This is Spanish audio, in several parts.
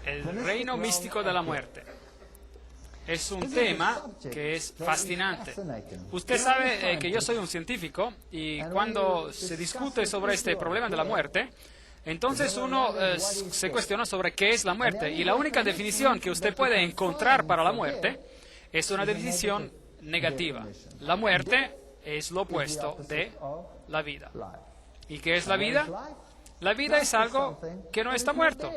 el reino místico de la muerte. Es un tema que es fascinante. Usted sabe que yo soy un científico y cuando se discute sobre este problema de la muerte, entonces uno se cuestiona sobre qué es la muerte. Y la única definición que usted puede encontrar para la muerte es una definición negativa. La muerte es lo opuesto de la vida. ¿Y qué es la vida? La vida es algo que no está muerto.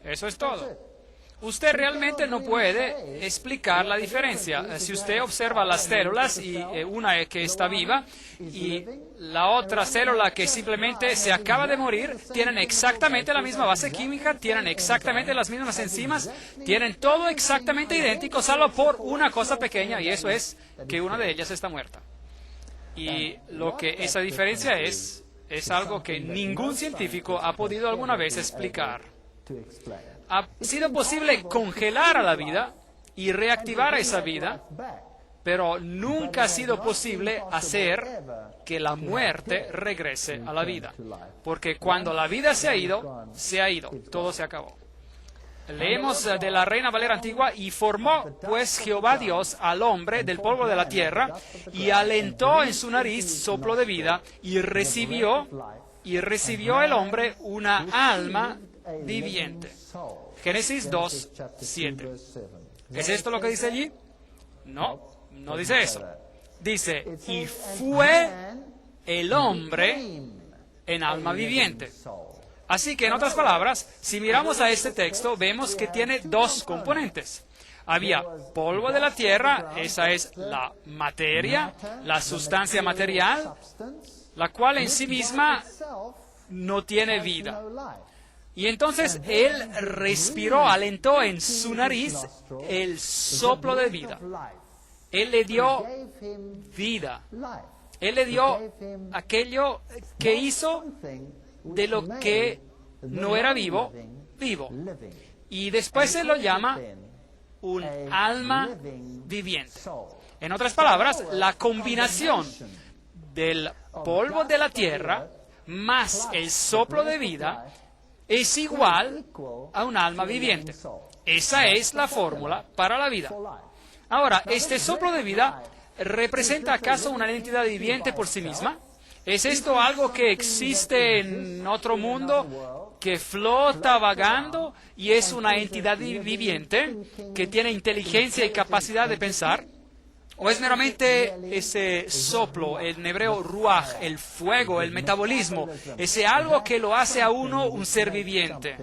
Eso es todo. Usted realmente no puede explicar la diferencia. Si usted observa las células, y una que está viva y la otra célula que simplemente se acaba de morir, tienen exactamente la misma base química, tienen exactamente las mismas enzimas, tienen todo exactamente idéntico, salvo por una cosa pequeña, y eso es que una de ellas está muerta. Y lo que esa diferencia es algo que ningún científico ha podido alguna vez explicar. Ha sido posible congelar a la vida y reactivar esa vida, pero nunca ha sido posible hacer que la muerte regrese a la vida. Porque cuando la vida se ha ido, todo se acabó. Leemos de la Reina Valera Antigua: y formó pues Jehová Dios al hombre del polvo de la tierra, y alentó en su nariz soplo de vida, y recibió el hombre una alma viviente. Génesis 2, 7. ¿Es esto lo que dice allí? No, no dice eso. Dice, y fue el hombre en alma viviente. Así que, en otras palabras, si miramos a este texto, vemos que tiene dos componentes. Había polvo de la tierra, esa es la materia, la sustancia material, la cual en sí misma no tiene vida. Y entonces él respiró, alentó en su nariz el soplo de vida. Él le dio vida. Él le dio aquello que hizo de lo que no era vivo, vivo. Y después se lo llama un alma viviente. En otras palabras, la combinación del polvo de la tierra más el soplo de vida es igual a un alma viviente. Esa es la fórmula para la vida. Ahora, ¿este soplo de vida representa acaso una entidad viviente por sí misma? ¿Es esto algo que existe en otro mundo, que flota vagando y es una entidad viviente que tiene inteligencia y capacidad de pensar? ¿O es meramente ese soplo, en hebreo ruaj, el fuego, el metabolismo, ese algo que lo hace a uno un ser viviente?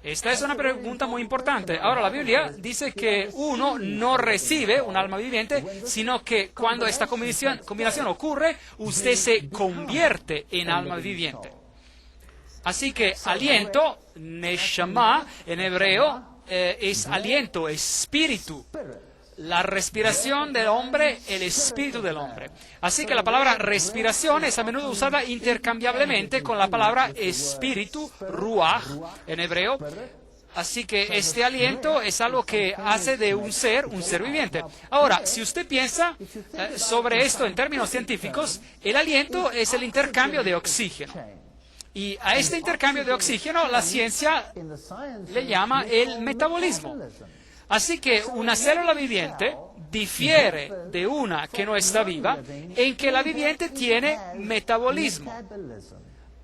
Esta es una pregunta muy importante. Ahora, la Biblia dice que uno no recibe un alma viviente, sino que cuando esta combinación ocurre, usted se convierte en alma viviente. Así que aliento, neshama, en hebreo, es aliento, espíritu. La respiración del hombre, el espíritu del hombre. Así que la palabra respiración es a menudo usada intercambiablemente con la palabra espíritu, ruaj, en hebreo. Así que este aliento es algo que hace de un ser viviente. Ahora, si usted piensa sobre esto en términos científicos, el aliento es el intercambio de oxígeno. Y a este intercambio de oxígeno la ciencia le llama el metabolismo. Así que una célula viviente difiere de una que no está viva en que la viviente tiene metabolismo.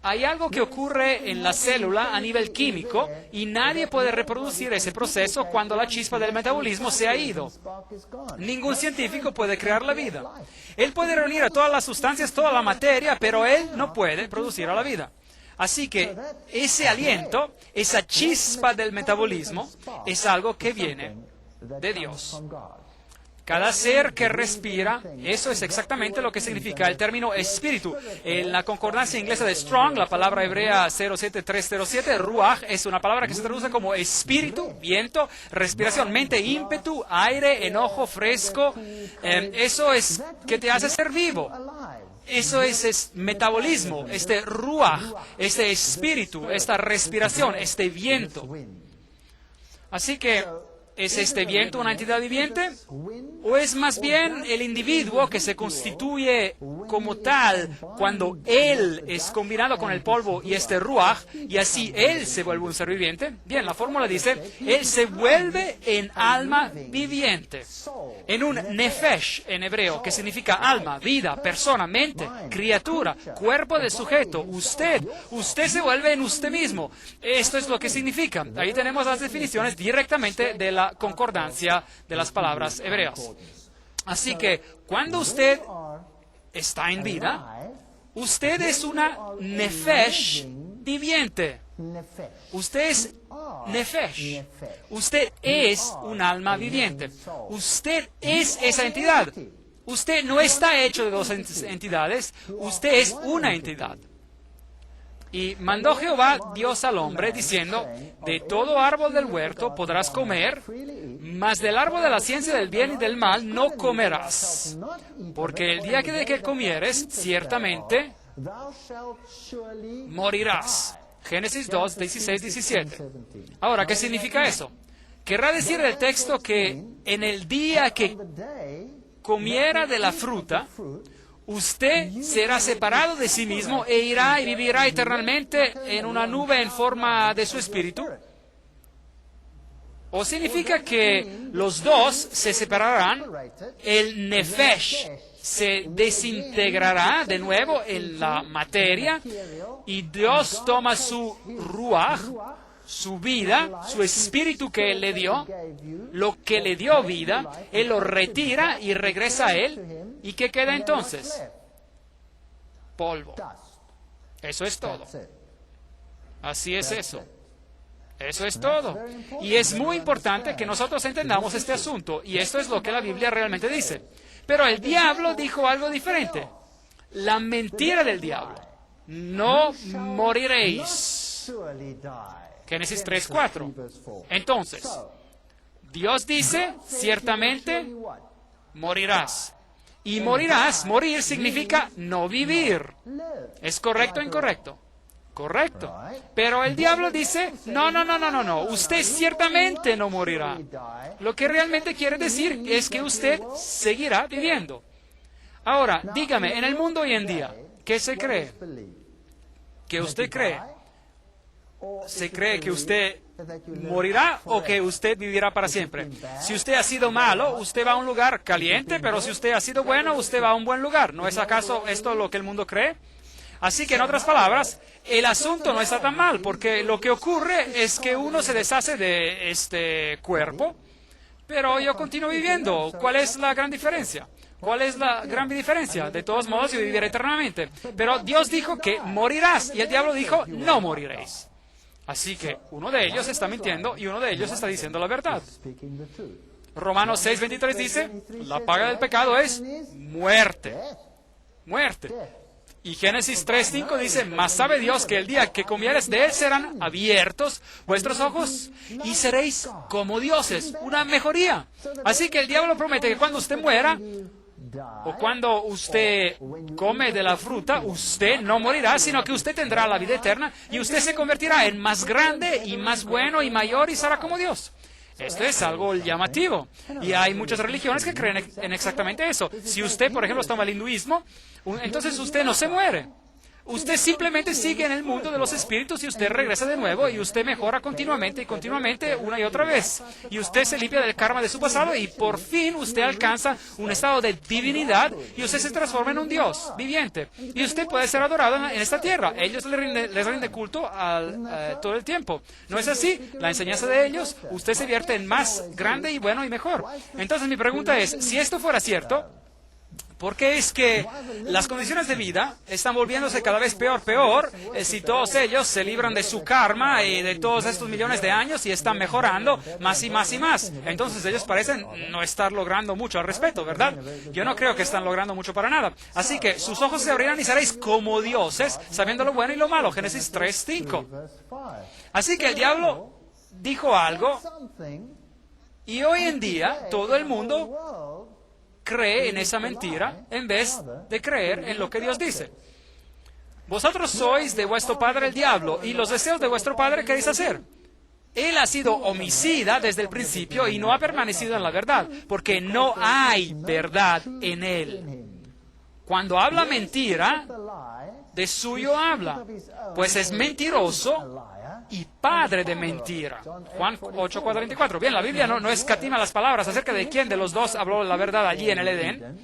Hay algo que ocurre en la célula a nivel químico y nadie puede reproducir ese proceso cuando la chispa del metabolismo se ha ido. Ningún científico puede crear la vida. Él puede reunir a todas las sustancias, toda la materia, pero él no puede producir a la vida. Así que ese aliento, esa chispa del metabolismo, es algo que viene de Dios. Cada ser que respira, eso es exactamente lo que significa el término espíritu. En la concordancia inglesa de Strong, la palabra hebrea 07307, ruaj, es una palabra que se traduce como espíritu, viento, respiración, mente, ímpetu, aire, enojo, fresco. Eso es que te hace ser vivo. Eso es metabolismo, este ruaj, este espíritu, esta respiración, este viento. Así que ¿Es este viento una entidad viviente? ¿O es más bien el individuo que se constituye como tal cuando él es combinado con el polvo y este ruaj, y así él se vuelve un ser viviente? Bien, la fórmula dice, él se vuelve en alma viviente, en un nefesh en hebreo, que significa alma, vida, persona, mente, criatura, cuerpo del sujeto. Usted se vuelve en usted mismo. Esto es lo que significa. Ahí tenemos las definiciones directamente de la concordancia de las palabras hebreas. Así que cuando usted está en vida, usted es una nefesh viviente. Usted es nefesh. Usted es un alma viviente. Usted es esa entidad. Usted no está hecho de dos entidades. Usted es una entidad. Y mandó Jehová Dios al hombre, diciendo, de todo árbol del huerto podrás comer, mas del árbol de la ciencia del bien y del mal no comerás. Porque el día de que comieres, ciertamente morirás. Génesis 2, 16, 17. Ahora, ¿qué significa eso? Querrá decir el texto que en el día que comiera de la fruta, usted será separado de sí mismo e irá y vivirá eternamente en una nube en forma de su espíritu. ¿O significa que los dos se separarán? El nefesh se desintegrará de nuevo en la materia y Dios toma su ruaj, su vida, su espíritu que Él le dio, lo que le dio vida, Él lo retira y regresa a Él. ¿Y qué queda entonces? Polvo. Eso es todo. Así es eso. Eso es todo. Y es muy importante que nosotros entendamos este asunto. Y esto es lo que la Biblia realmente dice. Pero el diablo dijo algo diferente. La mentira del diablo. No moriréis. Génesis 3:4. Entonces, Dios dice, ciertamente morirás. Y morirás, morir significa no vivir. ¿Es correcto o incorrecto? Correcto. Pero el diablo dice, no, usted ciertamente no morirá. Lo que realmente quiere decir es que usted seguirá viviendo. Ahora, dígame, en el mundo hoy en día, ¿qué se cree? ¿Qué usted cree? ¿Se cree que usted morirá o que usted vivirá para siempre? Si usted ha sido malo, usted va a un lugar caliente, pero si usted ha sido bueno, usted va a un buen lugar. ¿No es acaso esto lo que el mundo cree? Así que, en otras palabras, el asunto no está tan mal, porque lo que ocurre es que uno se deshace de este cuerpo, pero yo continúo viviendo. ¿Cuál es la gran diferencia? ¿Cuál es la gran diferencia? De todos modos, yo viviré eternamente. Pero Dios dijo que morirás, y el diablo dijo, no moriréis. Así que uno de ellos está mintiendo y uno de ellos está diciendo la verdad. Romanos 6:23 dice, la paga del pecado es muerte. Muerte. Y Génesis 3:5 dice, mas sabe Dios que el día que comieres de él serán abiertos vuestros ojos y seréis como dioses. Una mejoría. Así que el diablo promete que cuando usted muera, o cuando usted come de la fruta, usted no morirá, sino que usted tendrá la vida eterna y usted se convertirá en más grande y más bueno y mayor y será como Dios. Esto es algo llamativo. Y hay muchas religiones que creen en exactamente eso. Si usted, por ejemplo, toma el hinduismo, entonces usted no se muere. Usted simplemente sigue en el mundo de los espíritus y usted regresa de nuevo y usted mejora continuamente y continuamente una y otra vez. Y usted se limpia del karma de su pasado y por fin usted alcanza un estado de divinidad y usted se transforma en un Dios viviente. Y usted puede ser adorado en esta tierra. Ellos les rinde culto todo el tiempo. ¿No es así? La enseñanza de ellos, usted se vierte en más grande y bueno y mejor. Entonces mi pregunta es, si esto fuera cierto, ¿por qué es que las condiciones de vida están volviéndose cada vez peor si todos ellos se libran de su karma y de todos estos millones de años y están mejorando más y más y más? Entonces ellos parecen no estar logrando mucho al respecto, ¿verdad? Yo no creo que están logrando mucho para nada. Así que sus ojos se abrirán y seréis como dioses, sabiendo lo bueno y lo malo. Génesis 3:5. Así que el diablo dijo algo y hoy en día todo el mundo cree en esa mentira en vez de creer en lo que Dios dice. Vosotros sois de vuestro padre el diablo y los deseos de vuestro padre queréis hacer. Él ha sido homicida desde el principio y no ha permanecido en la verdad, porque no hay verdad en él. Cuando habla mentira, de suyo habla, pues es mentiroso y padre de mentira. Juan 8:44. Bien, la Biblia no escatima las palabras acerca de quién de los dos habló la verdad allí en el Edén.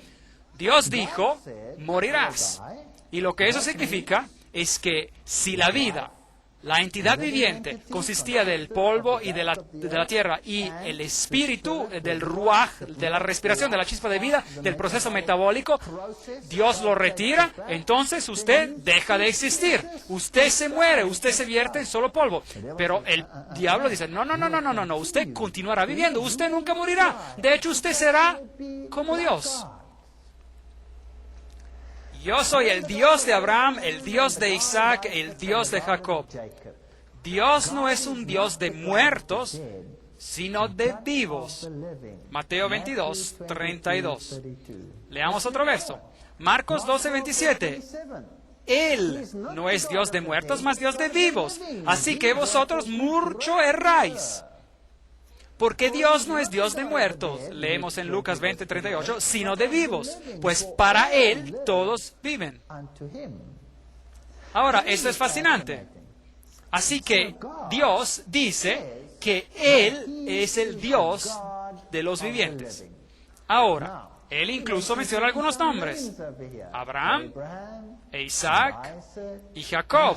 Dios dijo, morirás. Y lo que eso significa es que si la vida, la entidad viviente, consistía del polvo y de la tierra y el espíritu del ruaj, de la respiración, de la chispa de vida, del proceso metabólico, Dios lo retira, entonces usted deja de existir. Usted se muere, usted se vierte en solo polvo. Pero el diablo dice, no, usted continuará viviendo, usted nunca morirá. De hecho, usted será como Dios. Yo soy el Dios de Abraham, el Dios de Isaac, el Dios de Jacob. Dios no es un Dios de muertos, sino de vivos. Mateo 22:32. Leamos otro verso. Marcos 12:27. Él no es Dios de muertos, mas Dios de vivos. Así que vosotros mucho erráis. Porque Dios no es Dios de muertos, leemos en Lucas 20:38, sino de vivos, pues para Él todos viven. Ahora, esto es fascinante. Así que Dios dice que Él es el Dios de los vivientes. Ahora, Él incluso menciona algunos nombres. Abraham, Isaac y Jacob.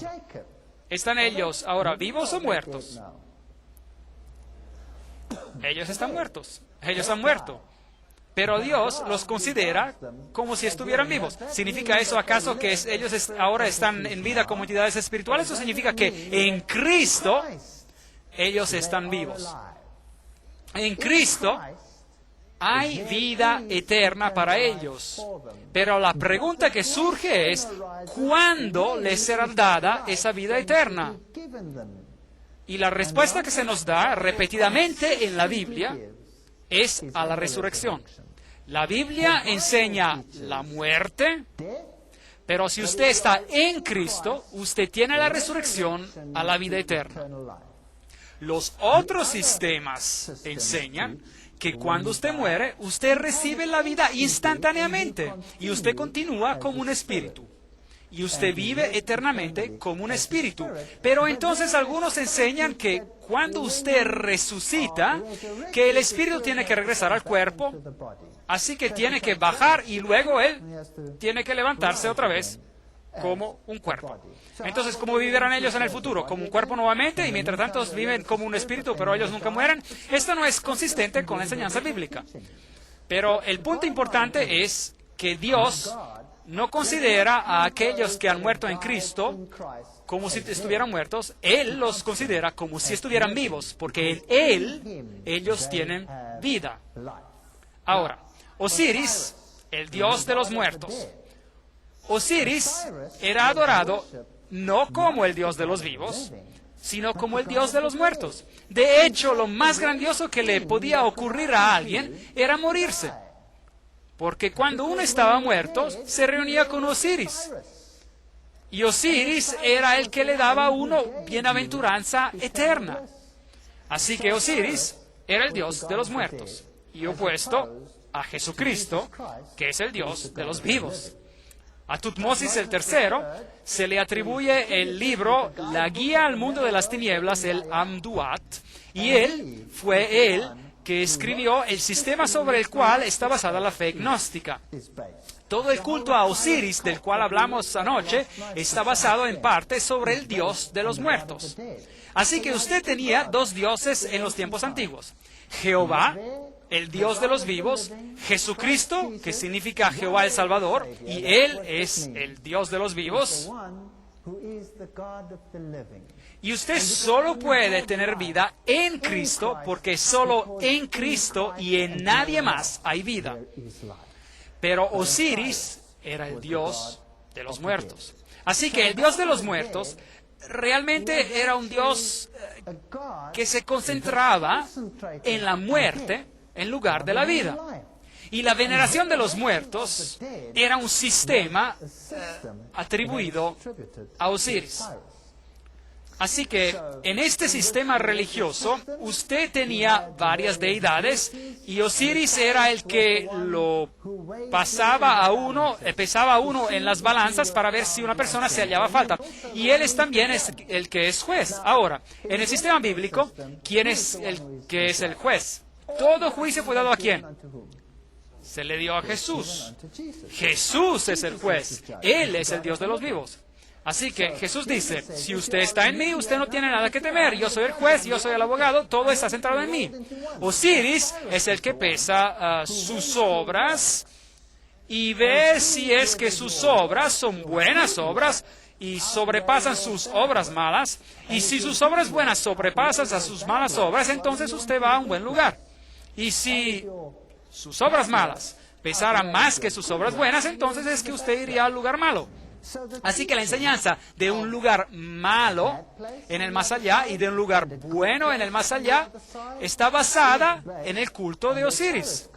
¿Están ellos ahora vivos o muertos? Ellos están muertos. Ellos han muerto. Pero Dios los considera como si estuvieran vivos. ¿Significa eso acaso que ellos ahora están en vida como entidades espirituales o significa que en Cristo ellos están vivos? En Cristo hay vida eterna para ellos. Pero la pregunta que surge es, ¿cuándo les será dada esa vida eterna? Y la respuesta que se nos da repetidamente en la Biblia es a la resurrección. La Biblia enseña la muerte, pero si usted está en Cristo, usted tiene la resurrección a la vida eterna. Los otros sistemas enseñan que cuando usted muere, usted recibe la vida instantáneamente y usted continúa como un espíritu. Y usted vive eternamente como un espíritu. Pero entonces algunos enseñan que cuando usted resucita, que el espíritu tiene que regresar al cuerpo, así que tiene que bajar y luego él tiene que levantarse otra vez como un cuerpo. Entonces, ¿cómo vivirán ellos en el futuro? Como un cuerpo nuevamente y mientras tanto viven como un espíritu, pero ellos nunca mueren. Esto no es consistente con la enseñanza bíblica. Pero el punto importante es que Dios no considera a aquellos que han muerto en Cristo como si estuvieran muertos. Él los considera como si estuvieran vivos, porque en Él ellos tienen vida. Ahora, Osiris, el dios de los muertos. Osiris era adorado no como el dios de los vivos, sino como el dios de los muertos. De hecho, lo más grandioso que le podía ocurrir a alguien era morirse. Porque cuando uno estaba muerto, se reunía con Osiris. Y Osiris era el que le daba a uno bienaventuranza eterna. Así que Osiris era el dios de los muertos. Y opuesto a Jesucristo, que es el dios de los vivos. A Tutmosis el tercero se le atribuye el libro La Guía al Mundo de las Tinieblas, el Amduat. Y él fue él que escribió el sistema sobre el cual está basada la fe gnóstica. Todo el culto a Osiris, del cual hablamos anoche, está basado en parte sobre el dios de los muertos. Así que usted tenía dos dioses en los tiempos antiguos. Jehová, el Dios de los vivos, Jesucristo, que significa Jehová el Salvador, y Él es el Dios de los vivos. Y usted solo puede tener vida en Cristo, porque solo en Cristo y en nadie más hay vida. Pero Osiris era el Dios de los muertos. Así que el Dios de los muertos realmente era un Dios que se concentraba en la muerte en lugar de la vida. Y la veneración de los muertos era un sistema atribuido a Osiris. Así que en este sistema religioso usted tenía varias deidades y Osiris era el que lo pesaba a uno en las balanzas para ver si una persona se hallaba falta. Y él también es el que es juez. Ahora, en el sistema bíblico, ¿quién es el que es el juez? Todo juicio fue dado ¿a quién? Se le dio a Jesús. Jesús es el juez. Él es el Dios de los vivos. Así que Jesús dice, si usted está en mí, usted no tiene nada que temer. Yo soy el juez, yo soy el abogado, todo está centrado en mí. Osiris es el que pesa sus obras y ve si es que sus obras son buenas obras y sobrepasan sus obras malas. Y si sus obras buenas sobrepasan a sus malas obras, entonces usted va a un buen lugar. Y si sus obras malas pesaran más que sus obras buenas, entonces es que usted iría al lugar malo. Así que la enseñanza de un lugar malo en el más allá y de un lugar bueno en el más allá está basada en el culto de Osiris.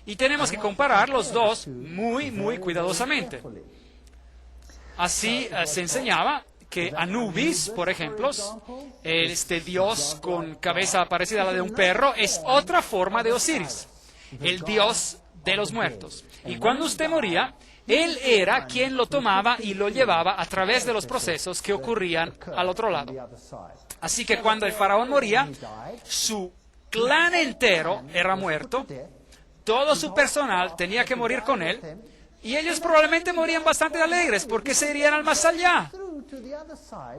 Y tenemos que comparar los dos muy, muy cuidadosamente. Así se enseñaba que Anubis, por ejemplo, este dios con cabeza parecida a la de un perro, es otra forma de Osiris, el dios de los muertos. Y cuando usted moría, él era quien lo tomaba y lo llevaba a través de los procesos que ocurrían al otro lado. Así que cuando el faraón moría, su clan entero era muerto, todo su personal tenía que morir con él, y ellos probablemente morían bastante alegres porque se irían al más allá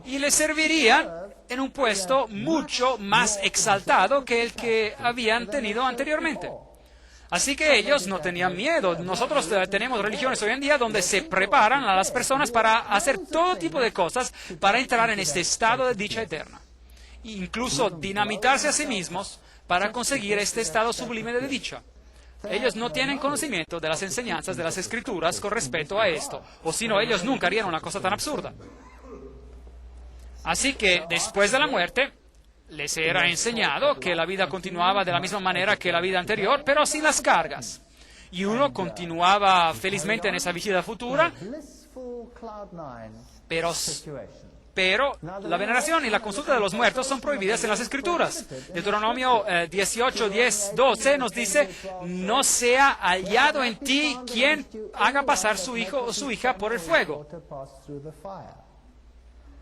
y le servirían en un puesto mucho más exaltado que el que habían tenido anteriormente. Así que ellos no tenían miedo. Nosotros tenemos religiones hoy en día donde se preparan a las personas para hacer todo tipo de cosas para entrar en este estado de dicha eterna. Incluso dinamitarse a sí mismos para conseguir este estado sublime de dicha. Ellos no tienen conocimiento de las enseñanzas de las Escrituras con respecto a esto, o si no, ellos nunca harían una cosa tan absurda. Así que después de la muerte, les era enseñado que la vida continuaba de la misma manera que la vida anterior, pero sin las cargas. Y uno continuaba felizmente en esa vida futura, pero la veneración y la consulta de los muertos son prohibidas en las Escrituras. Deuteronomio 18, 10, 12 nos dice, no sea hallado en ti quien haga pasar su hijo o su hija por el fuego.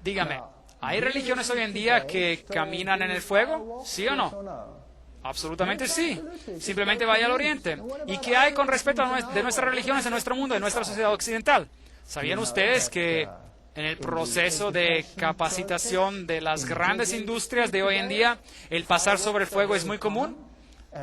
Dígame, ¿hay religiones hoy en día que caminan en el fuego? ¿Sí o no? Absolutamente sí. Simplemente vaya al Oriente. ¿Y qué hay con respecto de nuestras religiones en nuestro mundo, en nuestra sociedad occidental? ¿Sabían ustedes que en el proceso de capacitación de las grandes industrias de hoy en día, el pasar sobre el fuego es muy común?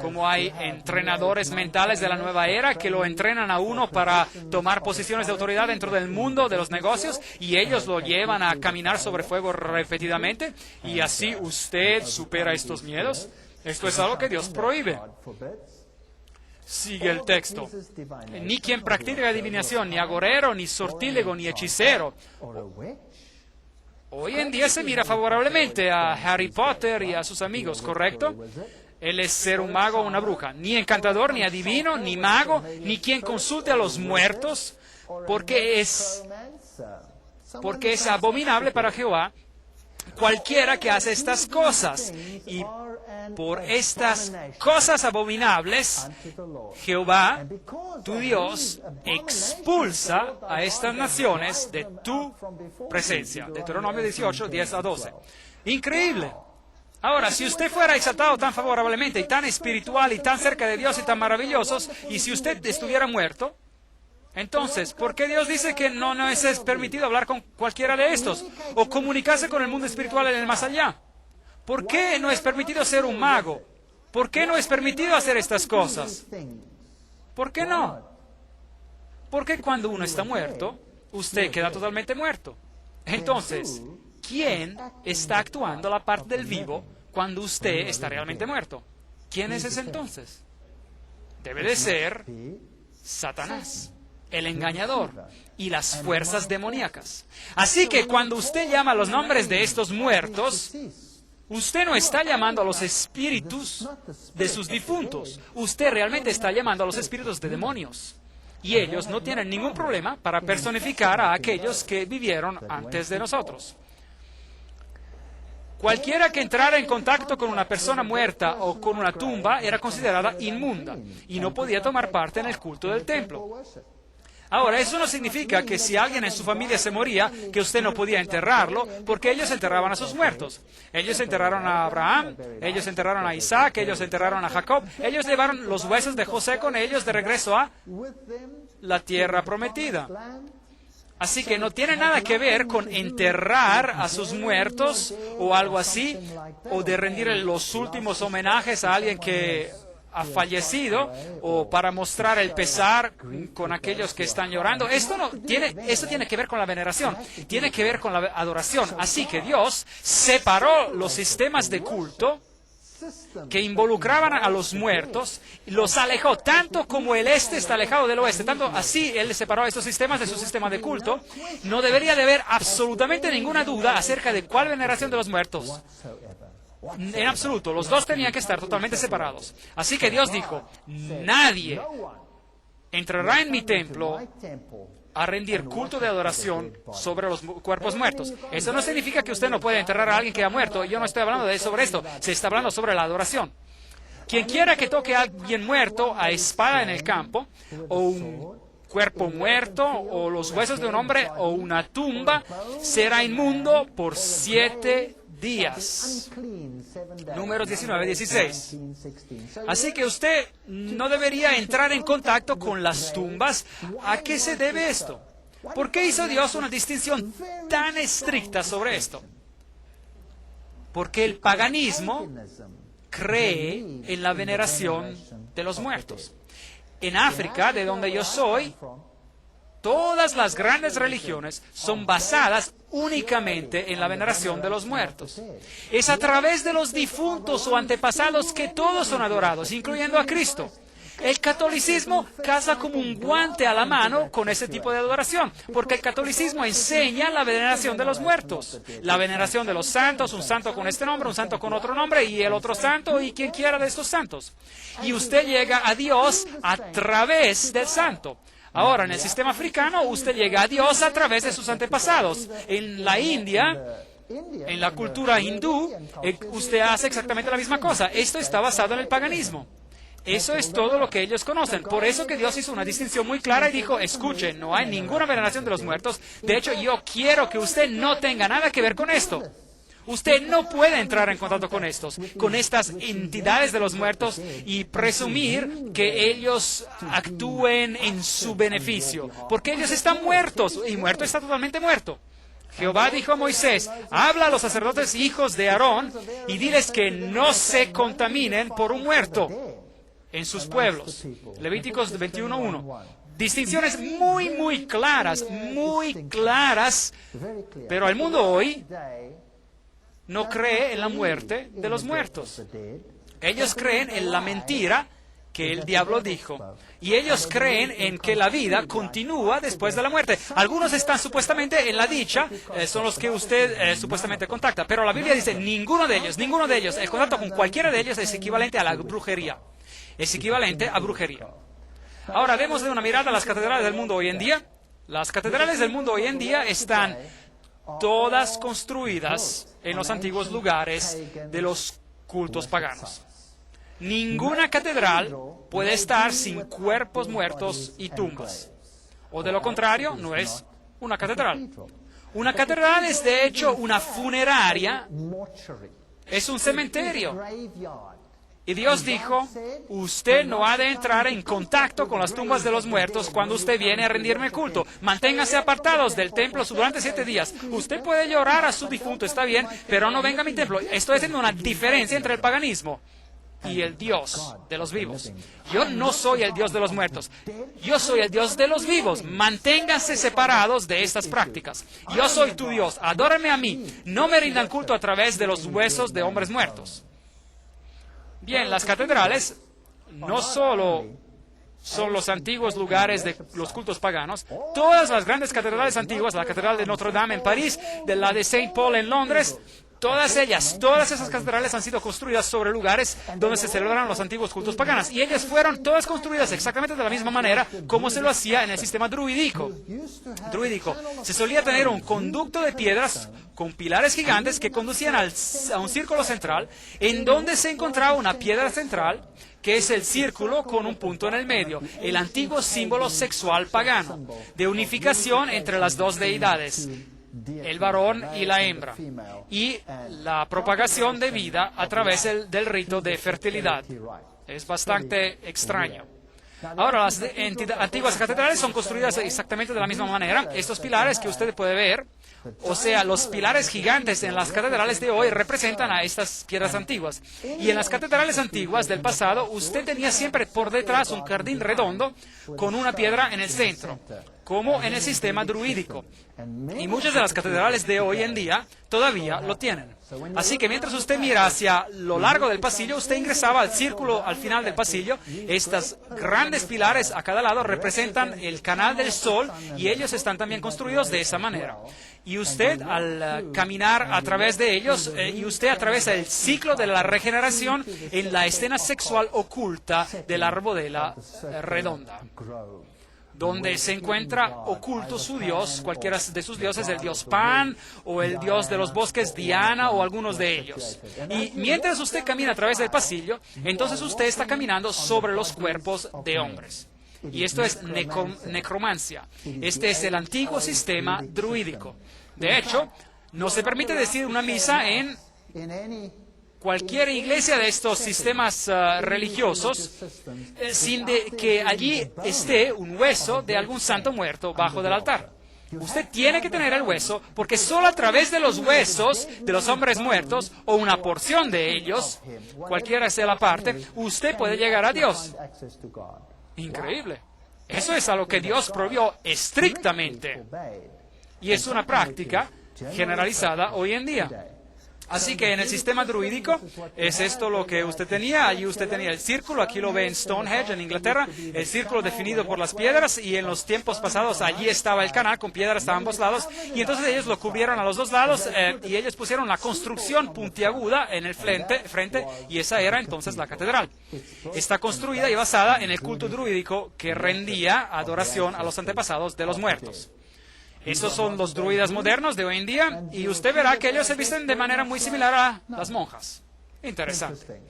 Como hay entrenadores mentales de la nueva era que lo entrenan a uno para tomar posiciones de autoridad dentro del mundo de los negocios y ellos lo llevan a caminar sobre fuego repetidamente y así usted supera estos miedos. Esto es algo que Dios prohíbe. Sigue el texto. Ni quien practique adivinación, ni agorero, ni sortílego, ni hechicero. Hoy en día se mira favorablemente a Harry Potter y a sus amigos, ¿correcto? Él es ser un mago o una bruja. Ni encantador, ni adivino, ni mago, ni quien consulte a los muertos, porque es abominable para Jehová cualquiera que hace estas cosas. Y por estas cosas abominables, Jehová, tu Dios, expulsa a estas naciones de tu presencia. Deuteronomio 18, 10 a 12. Increíble. Ahora, si usted fuera exaltado tan favorablemente y tan espiritual y tan cerca de Dios y tan maravillosos, y si usted estuviera muerto, entonces, ¿por qué Dios dice que no es permitido hablar con cualquiera de estos o comunicarse con el mundo espiritual en el más allá? ¿Por qué no es permitido ser un mago? ¿Por qué no es permitido hacer estas cosas? ¿Por qué no? Porque cuando uno está muerto, usted queda totalmente muerto. Entonces, ¿quién está actuando la parte del vivo cuando usted está realmente muerto? ¿Quién es ese entonces? Debe de ser Satanás, el engañador y las fuerzas demoníacas. Así que cuando usted llama los nombres de estos muertos, usted no está llamando a los espíritus de sus difuntos. Usted realmente está llamando a los espíritus de demonios. Y ellos no tienen ningún problema para personificar a aquellos que vivieron antes de nosotros. Cualquiera que entrara en contacto con una persona muerta o con una tumba era considerada inmunda y no podía tomar parte en el culto del templo. Ahora, eso no significa que si alguien en su familia se moría, que usted no podía enterrarlo, porque ellos enterraban a sus muertos. Ellos enterraron a Abraham, ellos enterraron a Isaac, ellos enterraron a Jacob, ellos llevaron los huesos de José con ellos de regreso a la tierra prometida. Así que no tiene nada que ver con enterrar a sus muertos o algo así, o de rendir los últimos homenajes a alguien que ha fallecido, o para mostrar el pesar con aquellos que están llorando. Esto tiene que ver con la veneración, tiene que ver con la adoración. Así que Dios separó los sistemas de culto que involucraban a los muertos, los alejó tanto como el este está alejado del oeste, tanto así Él separó estos sistemas de su sistema de culto. No debería de haber absolutamente ninguna duda acerca de cuál veneración de los muertos. En absoluto, los dos tenían que estar totalmente separados. Así que Dios dijo, nadie entrará en mi templo a rendir culto de adoración sobre los cuerpos muertos. Eso no significa que usted no puede enterrar a alguien que ha muerto. Yo no estoy hablando sobre esto. Se está hablando sobre la adoración. Quien quiera que toque a alguien muerto a espada en el campo, o un cuerpo muerto, o los huesos de un hombre, o una tumba, será inmundo por 7 días. Números 19, 16. Así que usted no debería entrar en contacto con las tumbas. ¿A qué se debe esto? ¿Por qué hizo Dios una distinción tan estricta sobre esto? Porque el paganismo cree en la veneración de los muertos. En África, de donde yo soy, todas las grandes religiones son basadas únicamente en la veneración de los muertos. Es a través de los difuntos o antepasados que todos son adorados, incluyendo a Cristo. El catolicismo caza como un guante a la mano con ese tipo de adoración, porque el catolicismo enseña la veneración de los muertos, la veneración de los santos, un santo con este nombre, un santo con otro nombre, y el otro santo, y quien quiera de estos santos. Y usted llega a Dios a través del santo. Ahora, en el sistema africano, usted llega a Dios a través de sus antepasados. En la India, en la cultura hindú, usted hace exactamente la misma cosa. Esto está basado en el paganismo. Eso es todo lo que ellos conocen. Por eso que Dios hizo una distinción muy clara y dijo, escuchen, no hay ninguna veneración de los muertos. De hecho, yo quiero que usted no tenga nada que ver con esto. Usted no puede entrar en contacto con estas entidades de los muertos y presumir que ellos actúen en su beneficio, porque ellos están muertos, y muerto está totalmente muerto. Jehová dijo a Moisés, habla a los sacerdotes hijos de Aarón y diles que no se contaminen por un muerto en sus pueblos. Levíticos 21:1. Distinciones muy claras, pero el mundo hoy no cree en la muerte de los muertos. Ellos creen en la mentira que el diablo dijo. Y ellos creen en que la vida continúa después de la muerte. Algunos están supuestamente en la dicha, son los que usted supuestamente contacta. Pero la Biblia dice, ninguno de ellos, el contacto con cualquiera de ellos es equivalente a la brujería. Es equivalente a brujería. Ahora, démosle una mirada a las catedrales del mundo hoy en día. Las catedrales del mundo hoy en día están todas construidas en los antiguos lugares de los cultos paganos. Ninguna catedral puede estar sin cuerpos muertos y tumbas. O de lo contrario, no es una catedral. Una catedral es de hecho una funeraria, es un cementerio. Y Dios dijo, usted no ha de entrar en contacto con las tumbas de los muertos cuando usted viene a rendirme culto. Manténgase apartados del templo durante 7 días. Usted puede llorar a su difunto, está bien, pero no venga a mi templo. Estoy haciendo una diferencia entre el paganismo y el Dios de los vivos. Yo no soy el Dios de los muertos. Yo soy el Dios de los vivos. Manténganse separados de estas prácticas. Yo soy tu Dios. Adórenme a mí. No me rindan culto a través de los huesos de hombres muertos. Bien, las catedrales no solo son los antiguos lugares de los cultos paganos. Todas las grandes catedrales antiguas, la Catedral de Notre Dame en París, la de Saint Paul en Londres, Todas esas catedrales han sido construidas sobre lugares donde se celebran los antiguos cultos paganos. Y ellas fueron todas construidas exactamente de la misma manera como se lo hacía en el sistema druídico. Se solía tener un conducto de piedras con pilares gigantes que conducían a un círculo central, en donde se encontraba una piedra central, que es el círculo con un punto en el medio, el antiguo símbolo sexual pagano, de unificación entre las dos deidades, el varón y la hembra, y la propagación de vida a través del rito de fertilidad. Es bastante extraño. Ahora, las antiguas catedrales son construidas exactamente de la misma manera. Estos pilares que usted puede ver, o sea, los pilares gigantes en las catedrales de hoy representan a estas piedras antiguas. Y en las catedrales antiguas del pasado, usted tenía siempre por detrás un jardín redondo con una piedra en el centro, como en el sistema druídico. Y muchas de las catedrales de hoy en día todavía lo tienen. Así que mientras usted mira hacia lo largo del pasillo, usted ingresaba al círculo al final del pasillo. Estos grandes pilares a cada lado representan el canal del sol y ellos están también construidos de esa manera. Y usted al caminar a través de ellos, y usted atraviesa el ciclo de la regeneración en la escena sexual oculta de la arboleda redonda, donde se encuentra oculto su dios, cualquiera de sus dioses, el dios Pan, o el dios de los bosques Diana, o algunos de ellos. Y mientras usted camina a través del pasillo, entonces usted está caminando sobre los cuerpos de hombres. Y esto es necromancia. Este es el antiguo sistema druídico. De hecho, no se permite decir una misa en cualquier iglesia de estos sistemas religiosos sin que allí esté un hueso de algún santo muerto bajo del altar. Usted tiene que tener el hueso, porque solo a través de los huesos de los hombres muertos, o una porción de ellos, cualquiera sea la parte, usted puede llegar a Dios. Increíble. Eso es a lo que Dios prohibió estrictamente. Y es una práctica generalizada hoy en día. Así que en el sistema druídico es esto lo que usted tenía. Allí usted tenía el círculo, aquí lo ve en Stonehenge, en Inglaterra, el círculo definido por las piedras, y en los tiempos pasados allí estaba el canal con piedras a ambos lados, y entonces ellos lo cubrieron a los dos lados, y ellos pusieron la construcción puntiaguda en el frente, y esa era entonces la catedral. Está construida y basada en el culto druídico que rendía adoración a los antepasados de los muertos. Estos son los druidas modernos de hoy en día, y usted verá que ellos se visten de manera muy similar a las monjas. Interesante.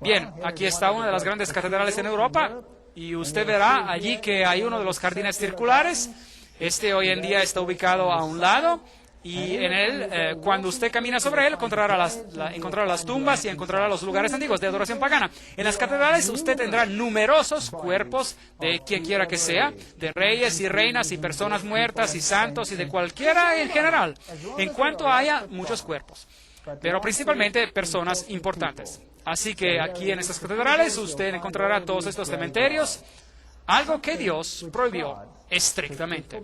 Bien, aquí está una de las grandes catedrales en Europa, y usted verá allí que hay uno de los jardines circulares. Este hoy en día está ubicado a un lado, y en él, cuando usted camina sobre él, encontrará las tumbas y encontrará los lugares antiguos de adoración pagana. En las catedrales usted tendrá numerosos cuerpos de quien quiera que sea, de reyes y reinas y personas muertas y santos y de cualquiera en general, en cuanto haya muchos cuerpos, pero principalmente personas importantes. Así que aquí en estas catedrales usted encontrará todos estos cementerios, algo que Dios prohibió estrictamente.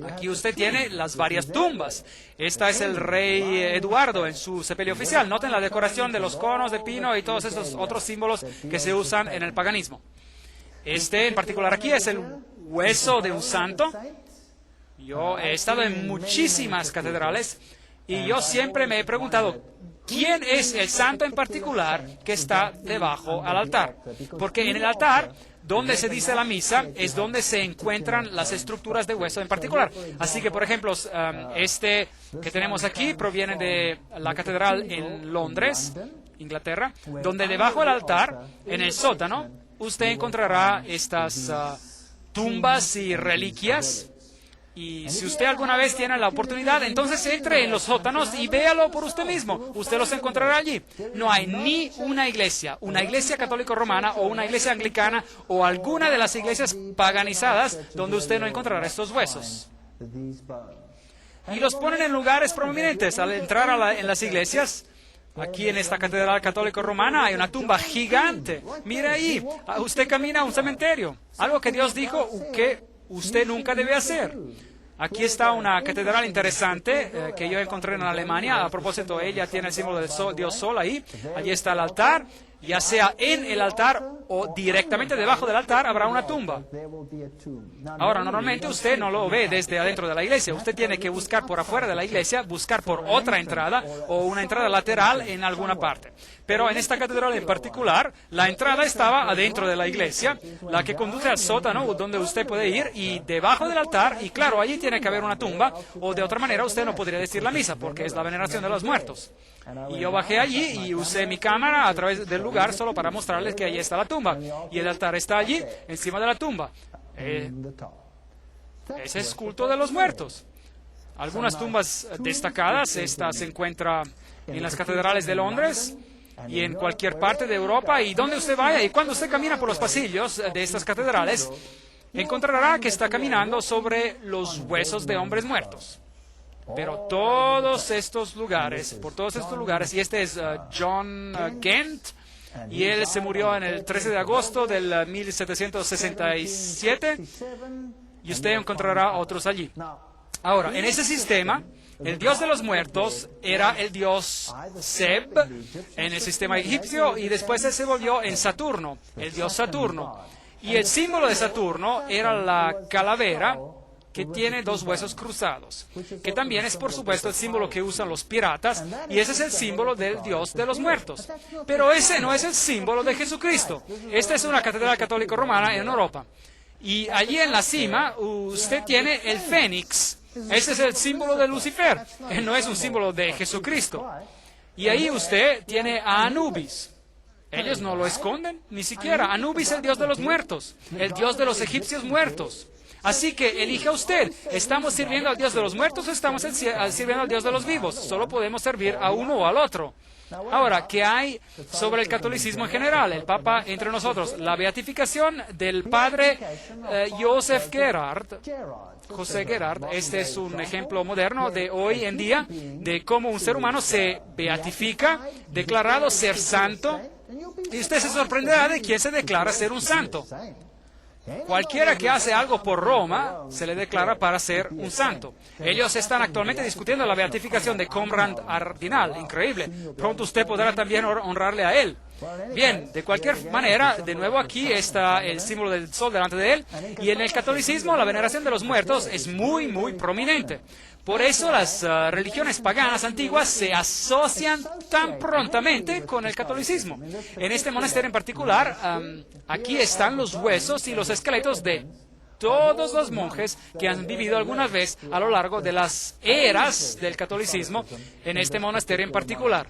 Aquí usted tiene las varias tumbas. Esta es el rey Eduardo en su sepelio oficial. Noten la decoración de los conos de pino y todos estos otros símbolos que se usan en el paganismo. Este en particular aquí es el hueso de un santo. Yo he estado en muchísimas catedrales y yo siempre me he preguntado, ¿quién es el santo en particular que está debajo al altar? Porque en el altar, donde se dice la misa, es donde se encuentran las estructuras de hueso en particular. Así que, por ejemplo, este que tenemos aquí proviene de la catedral en Londres, Inglaterra, donde debajo del altar, en el sótano, usted encontrará estas tumbas y reliquias. Y si usted alguna vez tiene la oportunidad, entonces entre en los sótanos y véalo por usted mismo. Usted los encontrará allí. No hay ni una iglesia católica romana o una iglesia anglicana o alguna de las iglesias paganizadas donde usted no encontrará estos huesos. Y los ponen en lugares prominentes. Al entrar en las iglesias, aquí en esta catedral católica romana hay una tumba gigante. Mire ahí, usted camina a un cementerio. Algo que Dios dijo que usted nunca debe hacer. Aquí está una catedral interesante que yo encontré en Alemania. A propósito, ella tiene el símbolo del Dios Sol ahí. Allí está el altar. Ya sea en el altar o directamente debajo del altar habrá una tumba. Ahora, normalmente usted no lo ve desde adentro de la iglesia. Usted tiene que buscar por afuera de la iglesia, buscar por otra entrada o una entrada lateral en alguna parte. Pero en esta catedral en particular, la entrada estaba adentro de la iglesia, la que conduce al sótano donde usted puede ir, y debajo del altar, y claro, allí tiene que haber una tumba, o de otra manera usted no podría decir la misa, porque es la veneración de los muertos. Y yo bajé allí y usé mi cámara a través del lugar solo para mostrarles que allí está la tumba. Y el altar está allí, encima de la tumba. Ese es culto de los muertos. Algunas tumbas destacadas, esta se encuentra en las catedrales de Londres y en cualquier parte de Europa, y donde usted vaya, y cuando usted camina por los pasillos de estas catedrales, encontrará que está caminando sobre los huesos de hombres muertos. Pero todos estos lugares, por todos estos lugares, y este es John Gent, y él se murió en el 13 de agosto del 1767, y usted encontrará otros allí. Ahora, en ese sistema, el dios de los muertos era el dios Seb en el sistema egipcio, y después él se volvió en Saturno, el dios Saturno. Y el símbolo de Saturno era la calavera, que tiene dos huesos cruzados, que también es, por supuesto, el símbolo que usan los piratas, y ese es el símbolo del Dios de los muertos. Pero ese no es el símbolo de Jesucristo. Esta es una catedral católica romana en Europa. Y allí en la cima usted tiene el Fénix. Ese es el símbolo de Lucifer. No es un símbolo de Jesucristo. Y ahí usted tiene a Anubis. Ellos no lo esconden, ni siquiera. Anubis es el dios de los muertos, el dios de los egipcios muertos. Así que elija usted, ¿estamos sirviendo al Dios de los muertos o estamos sirviendo al Dios de los vivos? Solo podemos servir a uno o al otro. Ahora, ¿qué hay sobre el catolicismo en general? El Papa entre nosotros. La beatificación del padre José Gerhard. Este es un ejemplo moderno de hoy en día de cómo un ser humano se beatifica, declarado ser santo, y usted se sorprenderá de quién se declara ser un santo. Cualquiera que hace algo por Roma se le declara para ser un santo. Ellos están actualmente discutiendo la beatificación de Conrad Ardinal. Increíble. Pronto usted podrá también honrarle a él. Bien, de cualquier manera, de nuevo aquí está el símbolo del sol delante de él. Y en el catolicismo la veneración de los muertos es muy, muy prominente. Por eso las religiones paganas antiguas se asocian tan prontamente con el catolicismo. En este monasterio en particular, aquí están los huesos y los esqueletos de todos los monjes que han vivido alguna vez a lo largo de las eras del catolicismo en este monasterio en particular.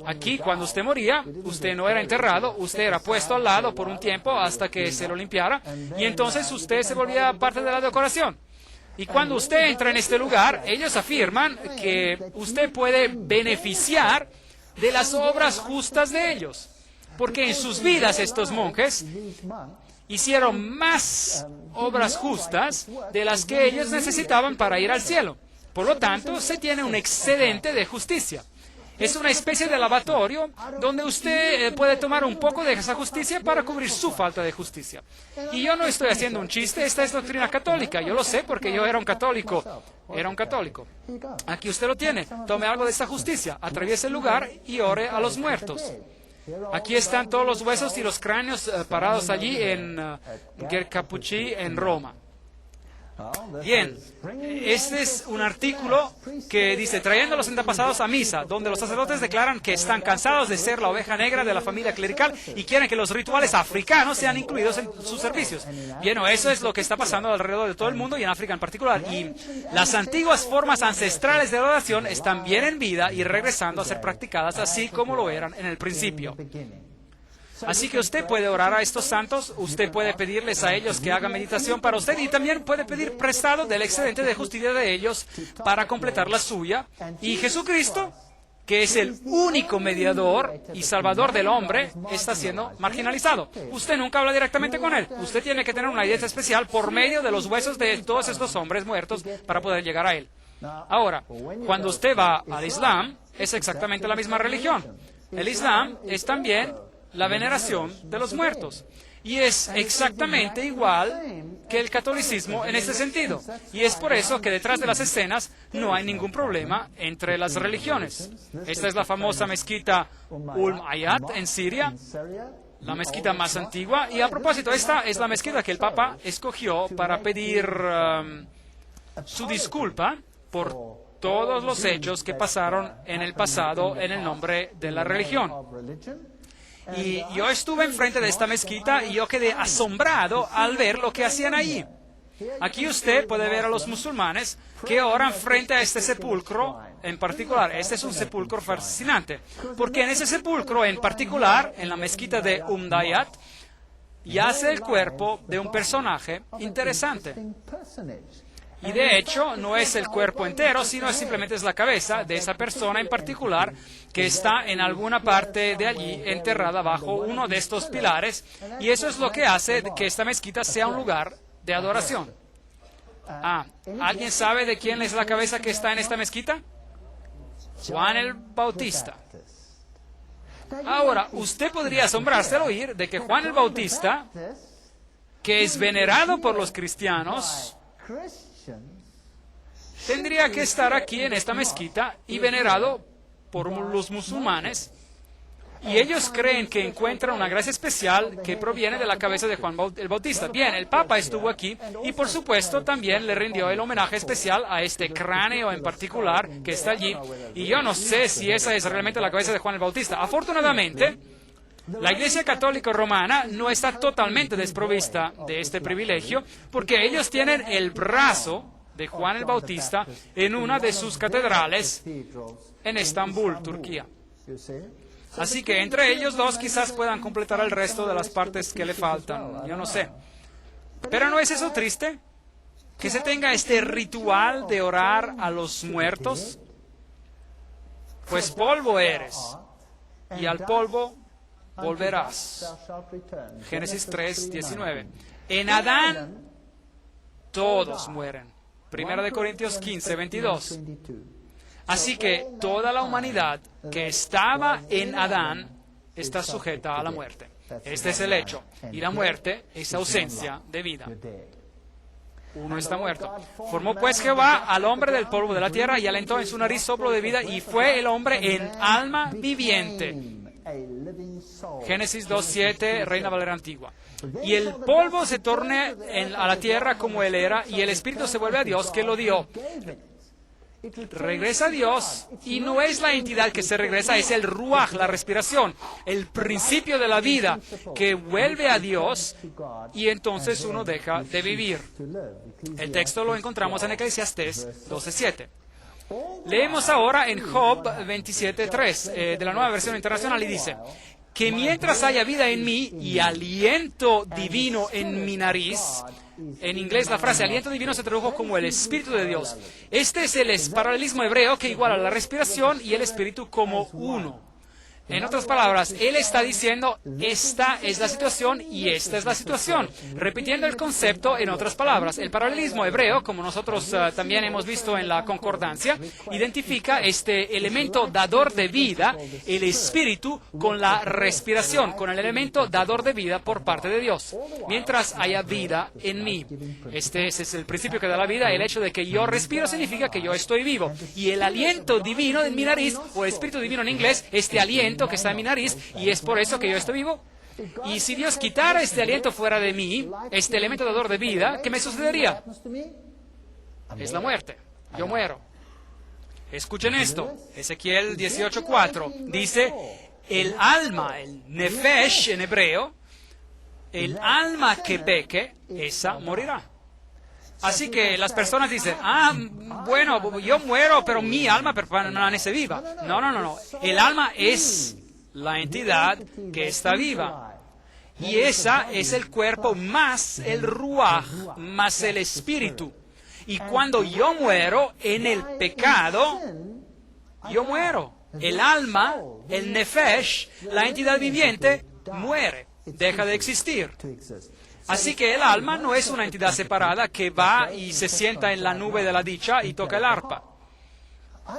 Aquí, cuando usted moría, usted no era enterrado, usted era puesto al lado por un tiempo hasta que se lo limpiara, y entonces usted se volvía parte de la decoración. Y cuando usted entra en este lugar, ellos afirman que usted puede beneficiar de las obras justas de ellos. Porque en sus vidas estos monjes hicieron más obras justas de las que ellos necesitaban para ir al cielo. Por lo tanto, se tiene un excedente de justicia. Es una especie de lavatorio donde usted puede tomar un poco de esa justicia para cubrir su falta de justicia. Y yo no estoy haciendo un chiste, esta es doctrina católica. Yo lo sé porque yo era un católico. Aquí usted lo tiene. Tome algo de esta justicia, atraviese el lugar y ore a los muertos. Aquí están todos los huesos y los cráneos parados allí en Ger-Capucci, en Roma. Bien, este es un artículo que dice, trayendo a los antepasados a misa, donde los sacerdotes declaran que están cansados de ser la oveja negra de la familia clerical y quieren que los rituales africanos sean incluidos en sus servicios. Bien, eso es lo que está pasando alrededor de todo el mundo y en África en particular. Y las antiguas formas ancestrales de oración están bien en vida y regresando a ser practicadas así como lo eran en el principio. Así que usted puede orar a estos santos, usted puede pedirles a ellos que hagan meditación para usted y también puede pedir prestado del excedente de justicia de ellos para completar la suya. Y Jesucristo, que es el único mediador y salvador del hombre, está siendo marginalizado. Usted nunca habla directamente con él. Usted tiene que tener una dieta especial por medio de los huesos de todos estos hombres muertos para poder llegar a él. Ahora, cuando usted va al Islam, es exactamente la misma religión. El Islam es también la veneración de los muertos. Y es exactamente igual que el catolicismo en este sentido. Y es por eso que detrás de las escenas no hay ningún problema entre las religiones. Esta es la famosa mezquita Ayat en Siria. la mezquita más antigua. Y a propósito, esta es la mezquita que el Papa escogió para pedir su disculpa por todos los hechos que pasaron en el pasado en el nombre de la religión. Y yo estuve enfrente de esta mezquita y yo quedé asombrado al ver lo que hacían allí. Aquí usted puede ver a los musulmanes que oran frente a este sepulcro en particular. Este es un sepulcro fascinante, porque en ese sepulcro en particular, en la mezquita de Umdayat, yace el cuerpo de un personaje interesante. Y de hecho, no es el cuerpo entero, sino simplemente es la cabeza de esa persona en particular que está en alguna parte de allí enterrada bajo uno de estos pilares. Y eso es lo que hace que esta mezquita sea un lugar de adoración. ¿Alguien sabe de quién es la cabeza que está en esta mezquita? Juan el Bautista. Ahora, usted podría asombrarse al oír de que Juan el Bautista, que es venerado por los cristianos, tendría que estar aquí en esta mezquita y venerado por los musulmanes, y ellos creen que encuentran una gracia especial que proviene de la cabeza de Juan el Bautista. Bien, el Papa estuvo aquí y por supuesto también le rindió el homenaje especial a este cráneo en particular que está allí, y yo no sé si esa es realmente la cabeza de Juan el Bautista. Afortunadamente, la Iglesia Católica Romana no está totalmente desprovista de este privilegio, porque ellos tienen el brazo de Juan el Bautista en una de sus catedrales en Estambul, Turquía. Así que entre ellos dos quizás puedan completar el resto de las partes que le faltan, yo no sé. Pero ¿no es eso triste? Que se tenga este ritual de orar a los muertos. Pues polvo eres, y al polvo volverás. Génesis 3:19. En Adán todos mueren. Primera de Corintios 15:22. Así que toda la humanidad que estaba en Adán está sujeta a la muerte. Este es el hecho. Y la muerte es ausencia de vida. Uno está muerto. Formó pues Jehová al hombre del polvo de la tierra y alentó en su nariz soplo de vida y fue el hombre en alma viviente. Génesis 2:7, Reina Valera Antigua. Y el polvo se torna a la tierra como él era, y el espíritu se vuelve a Dios que lo dio. Regresa a Dios, y no es la entidad que se regresa, es el ruaj, la respiración, el principio de la vida que vuelve a Dios, y entonces uno deja de vivir. El texto lo encontramos en Eclesiastés 12:7. Leemos ahora en Job 27:3 de la Nueva Versión Internacional, y dice: que mientras haya vida en mí y aliento divino en mi nariz. En inglés la frase aliento divino se tradujo como el Espíritu de Dios. Este es el paralelismo hebreo que iguala la respiración y el Espíritu como uno. En otras palabras, él está diciendo, esta es la situación y esta es la situación. Repitiendo el concepto en otras palabras. El paralelismo hebreo, como nosotros también hemos visto en la concordancia, identifica este elemento dador de vida, el espíritu, con la respiración, con el elemento dador de vida por parte de Dios. Mientras haya vida en mí. Este es el principio que da la vida. El hecho de que yo respiro significa que yo estoy vivo. Y el aliento divino en mi nariz, o espíritu divino en inglés, este aliento que está en mi nariz, y es por eso que yo estoy vivo. Y si Dios quitara este aliento fuera de mí, este elemento dador de vida, ¿qué me sucedería? Es la muerte. Yo muero. Escuchen esto. Ezequiel 18:4 dice, el alma, el nefesh en hebreo, el alma que peque, esa morirá. Así que las personas dicen, bueno, yo muero, pero mi alma permanece viva. No. El alma es la entidad que está viva. Y esa es el cuerpo más el ruaj, más el espíritu. Y cuando yo muero en el pecado, yo muero. El alma, el nefesh, la entidad viviente, muere, deja de existir. Así que el alma no es una entidad separada que va y se sienta en la nube de la dicha y toca el arpa.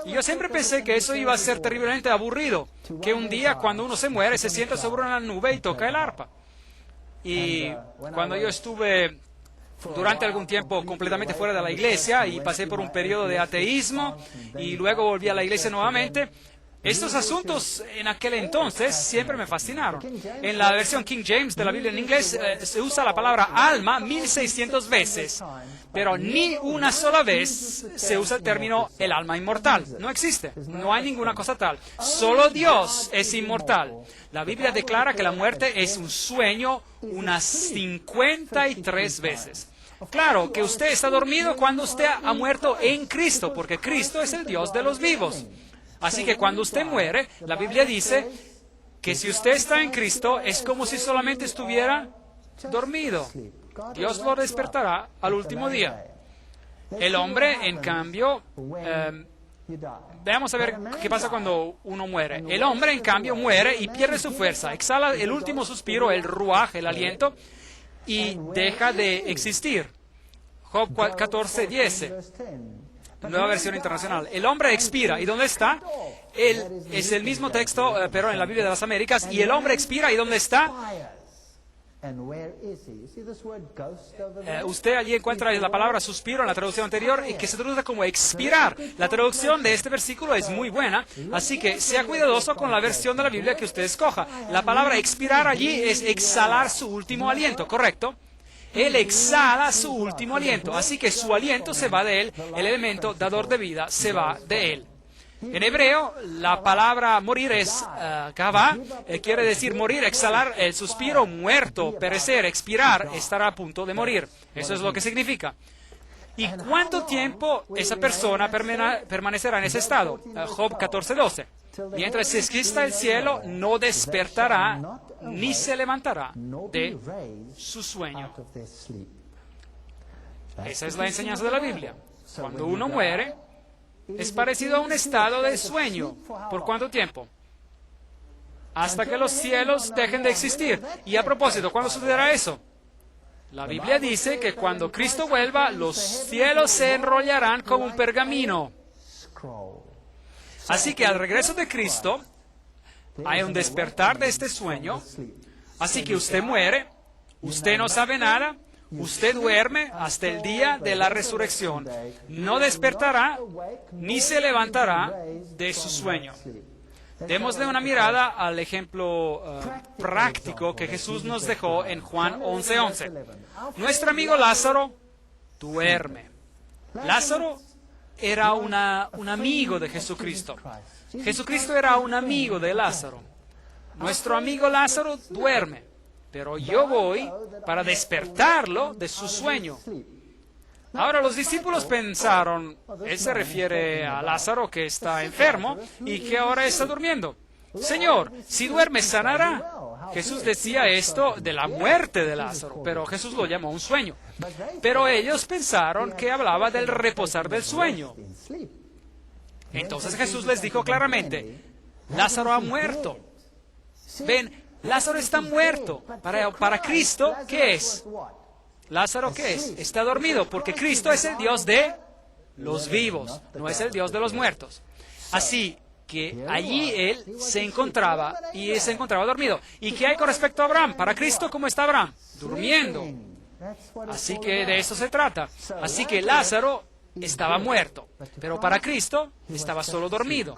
Y yo siempre pensé que eso iba a ser terriblemente aburrido, que un día cuando uno se muere se sienta sobre una nube y toca el arpa. Y cuando yo estuve durante algún tiempo completamente fuera de la iglesia y pasé por un periodo de ateísmo y luego volví a la iglesia nuevamente, Estos asuntos en aquel entonces siempre me fascinaron. En la versión King James de la Biblia en inglés se usa la palabra alma 1600 veces, pero ni una sola vez se usa el término el alma inmortal. No existe, no hay ninguna cosa tal. Solo Dios es inmortal. La Biblia declara que la muerte es un sueño unas 53 veces. Claro que usted está dormido cuando usted ha muerto en Cristo, porque Cristo es el Dios de los vivos. Así que cuando usted muere, la Biblia dice que si usted está en Cristo, es como si solamente estuviera dormido. Dios lo despertará al último día. El hombre, en cambio, veamos a ver qué pasa cuando uno muere. El hombre, en cambio, muere y pierde su fuerza. Exhala el último suspiro, el ruaj, el aliento, y deja de existir. Job 14:10. Nueva versión internacional. El hombre expira. ¿Y dónde está? Es el mismo texto, pero en la Biblia de las Américas. Y el hombre expira. ¿Y dónde está? Usted allí encuentra la palabra suspiro en la traducción anterior, y que se traduce como expirar. La traducción de este versículo es muy buena, así que sea cuidadoso con la versión de la Biblia que usted escoja. La palabra expirar allí es exhalar su último aliento, ¿correcto? Él exhala su último aliento, así que su aliento se va de él, el elemento dador de vida se va de él. En hebreo, la palabra morir es kavá, quiere decir morir, exhalar, el suspiro, muerto, perecer, expirar, estar a punto de morir. Eso es lo que significa. ¿Y cuánto tiempo esa persona permanecerá en ese estado? Job 14:12. Mientras exista el cielo, no despertará ni se levantará de su sueño. Esa es la enseñanza de la Biblia. Cuando uno muere, es parecido a un estado de sueño. ¿Por cuánto tiempo? Hasta que los cielos dejen de existir. Y a propósito, ¿cuándo sucederá eso? La Biblia dice que cuando Cristo vuelva, los cielos se enrollarán como un pergamino. Así que al regreso de Cristo, hay un despertar de este sueño. Así que usted muere, usted no sabe nada, usted duerme hasta el día de la resurrección. No despertará ni se levantará de su sueño. Démosle una mirada al ejemplo práctico que Jesús nos dejó en Juan 11:11. Nuestro amigo Lázaro duerme. Lázaro era un amigo de Jesucristo. Jesucristo era un amigo de Lázaro. Nuestro amigo Lázaro duerme, pero yo voy para despertarlo de su sueño. Ahora los discípulos pensaron, él se refiere a Lázaro que está enfermo y que ahora está durmiendo. Señor, si duerme, sanará. Jesús decía esto de la muerte de Lázaro, pero Jesús lo llamó un sueño. Pero ellos pensaron que hablaba del reposar del sueño. Entonces Jesús les dijo claramente, Lázaro ha muerto. Ven, Lázaro está muerto. Para Cristo, ¿qué es? ¿Lázaro qué es? Está dormido, porque Cristo es el Dios de los vivos, no es el Dios de los muertos. Así que allí él se encontraba dormido. ¿Y qué hay con respecto a Abraham? Para Cristo, ¿cómo está Abraham? Durmiendo. Así que de eso se trata. Así que Lázaro estaba muerto, pero para Cristo estaba solo dormido.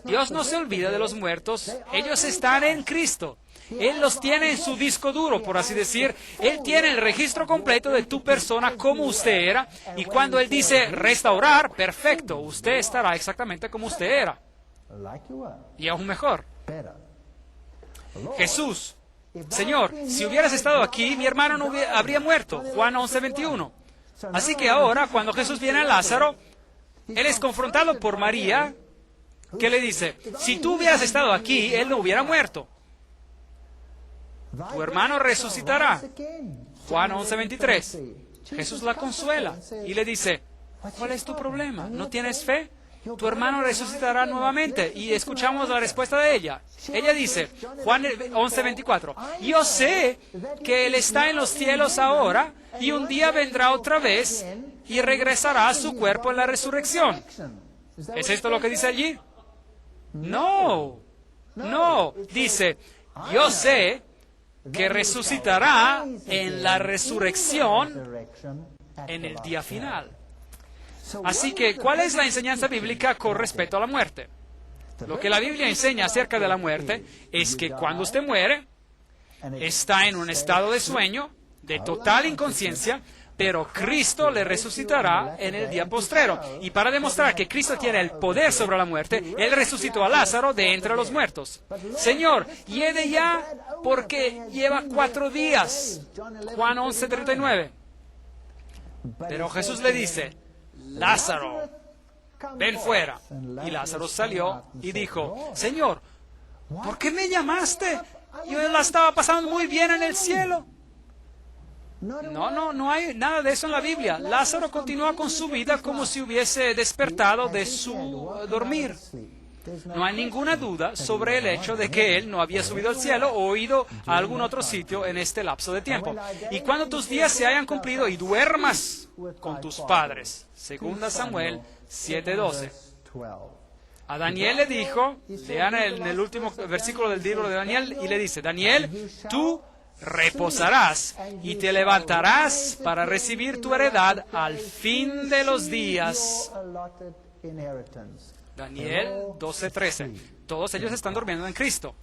Dios no se olvida de los muertos, ellos están en Cristo. Él los tiene en su disco duro, por así decir. Él tiene el registro completo de tu persona como usted era, y cuando Él dice restaurar, perfecto, usted estará exactamente como usted era. Y aún mejor. Jesús, Señor, si hubieras estado aquí, mi hermano no habría muerto. Juan 11:21. Así que ahora, cuando Jesús viene a Lázaro, Él es confrontado por María, que le dice, si tú hubieras estado aquí, él no hubiera muerto. Tu hermano resucitará. Juan 11:23. Jesús la consuela y le dice, ¿cuál es tu problema? ¿No tienes fe? Tu hermano resucitará nuevamente. Y escuchamos la respuesta de ella. Ella dice, Juan 11:24, yo sé que Él está en los cielos ahora y un día vendrá otra vez y regresará a su cuerpo en la resurrección. ¿Es esto lo que dice allí? No, dice, yo sé que resucitará en la resurrección en el día final. Así que, ¿cuál es la enseñanza bíblica con respecto a la muerte? Lo que la Biblia enseña acerca de la muerte es que cuando usted muere, está en un estado de sueño, de total inconsciencia, pero Cristo le resucitará en el día postrero. Y para demostrar que Cristo tiene el poder sobre la muerte, Él resucitó a Lázaro de entre los muertos. Señor, hiede ya porque lleva 4 días. Juan 11:39. Pero Jesús le dice, Lázaro, ven fuera. Y Lázaro salió y dijo, Señor, ¿por qué me llamaste? Yo la estaba pasando muy bien en el cielo. No hay nada de eso en la Biblia. Lázaro continúa con su vida como si hubiese despertado de su dormir. No hay ninguna duda sobre el hecho de que él no había subido al cielo o ido a algún otro sitio en este lapso de tiempo. Y cuando tus días se hayan cumplido y duermas con tus padres. 2 Samuel 7:12. A Daniel le dijo, lean en el último versículo del libro de Daniel, y le dice, Daniel, tú reposarás y te levantarás para recibir tu heredad al fin de los días. Daniel 12:13. Todos ellos están durmiendo en Cristo.